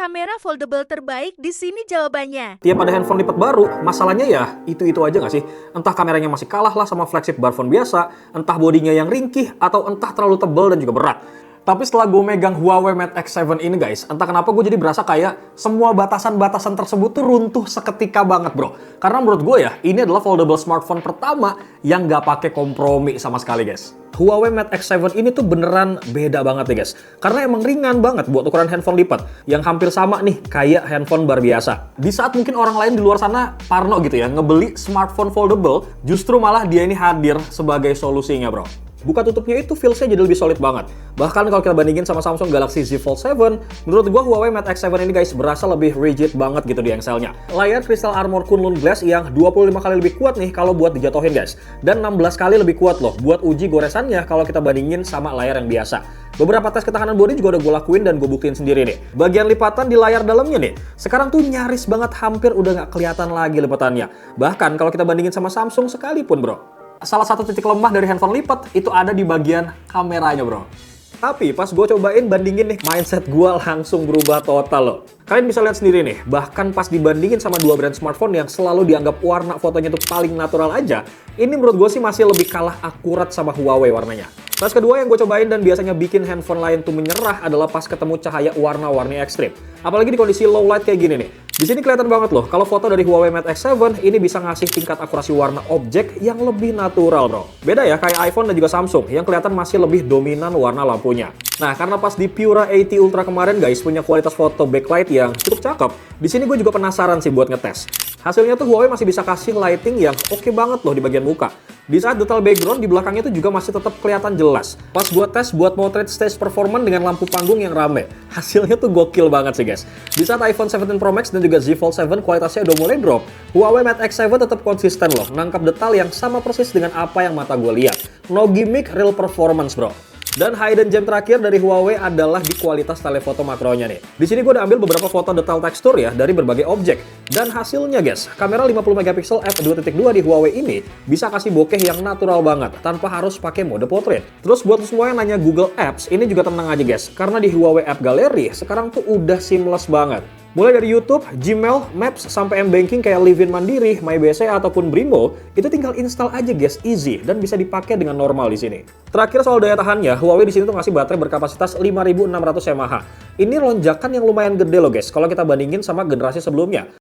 kamera foldable terbaik, di sini jawabannya. Tiap ada handphone lipat baru, masalahnya ya itu-itu aja nggak sih? Entah kameranya masih kalah lah sama flagship smartphone biasa, entah bodinya yang ringkih, atau entah terlalu tebal dan juga berat. Tapi setelah gue megang Huawei Mate X7 ini guys, entah kenapa gue jadi berasa kayak semua batasan-batasan tersebut tuh runtuh seketika banget bro. Karena menurut gue ya, ini adalah foldable smartphone pertama yang nggak pakai kompromi sama sekali guys. Huawei Mate X7 ini tuh beneran beda banget nih guys. Karena emang ringan banget buat ukuran handphone lipat, yang hampir sama nih kayak handphone bar biasa. Di saat mungkin orang lain di luar sana parno gitu ya, ngebeli smartphone foldable, justru malah dia ini hadir sebagai solusinya bro. Buka tutupnya itu feels-nya jadi lebih solid banget. Bahkan kalau kita bandingin sama Samsung Galaxy Z Fold 7, menurut gua Huawei Mate X7 ini guys berasa lebih rigid banget gitu di engselnya. Layar Crystal Armor Kunlun Glass yang 25 kali lebih kuat nih kalau buat dijatuhin guys. Dan 16 kali lebih kuat loh buat uji goresannya kalau kita bandingin sama layar yang biasa. Beberapa tes ketahanan bodi juga udah gue lakuin dan gue buktiin sendiri nih. Bagian lipatan di layar dalamnya nih, sekarang tuh nyaris banget hampir udah nggak kelihatan lagi lipatannya. Bahkan kalau kita bandingin sama Samsung sekalipun bro. Salah satu titik lemah dari handphone lipat itu ada di bagian kameranya bro. Tapi pas gue cobain bandingin nih, mindset gue langsung berubah total loh. Kalian bisa lihat sendiri nih, bahkan pas dibandingin sama dua brand smartphone yang selalu dianggap warna fotonya tuh paling natural aja, ini menurut gue sih masih lebih kalah akurat sama Huawei warnanya. Tes kedua yang gue cobain dan biasanya bikin handphone lain tuh menyerah adalah pas ketemu cahaya warna-warni ekstrim. Apalagi di kondisi low light kayak gini nih. Di sini kelihatan banget loh, kalau foto dari Huawei Mate X7 ini bisa ngasih tingkat akurasi warna objek yang lebih natural bro. Beda ya kayak iPhone dan juga Samsung yang kelihatan masih lebih dominan warna lampunya. Nah, karena pas di Pura 80 Ultra kemarin guys punya kualitas foto backlight yang cukup cakep, di sini gue juga penasaran sih buat ngetes. Hasilnya tuh Huawei masih bisa kasih lighting yang oke banget loh di bagian muka. Di saat detail background di belakangnya tuh juga masih tetap kelihatan jelas. Pas gue tes buat motret stage performance dengan lampu panggung yang rame, hasilnya tuh gokil banget sih guys. Di saat iPhone 17 Pro Max dan juga Z Fold 7 kualitasnya udah mulai drop, Huawei Mate X7 tetap konsisten loh, nangkap detail yang sama persis dengan apa yang mata gue lihat. No gimmick, real performance bro. Dan hidden gem terakhir dari Huawei adalah di kualitas telefoto makronya nih. Di sini gue udah ambil beberapa foto detail tekstur ya dari berbagai objek. Dan hasilnya guys, kamera 50 megapiksel f2.2 di Huawei ini bisa kasih bokeh yang natural banget tanpa harus pakai mode portrait. Terus buat semua yang nanya Google Apps, ini juga tenang aja guys, karena di Huawei App Gallery sekarang tuh udah seamless banget. Mulai dari YouTube, Gmail, Maps, sampai M-Banking kayak Livin Mandiri, MyBC, ataupun Brimo, itu tinggal install aja guys, easy, dan bisa dipakai dengan normal di sini. Terakhir soal daya tahannya, Huawei di sini tuh ngasih baterai berkapasitas 5600 mAh. Ini lonjakan yang lumayan gede loh guys, kalau kita bandingin sama generasi sebelumnya.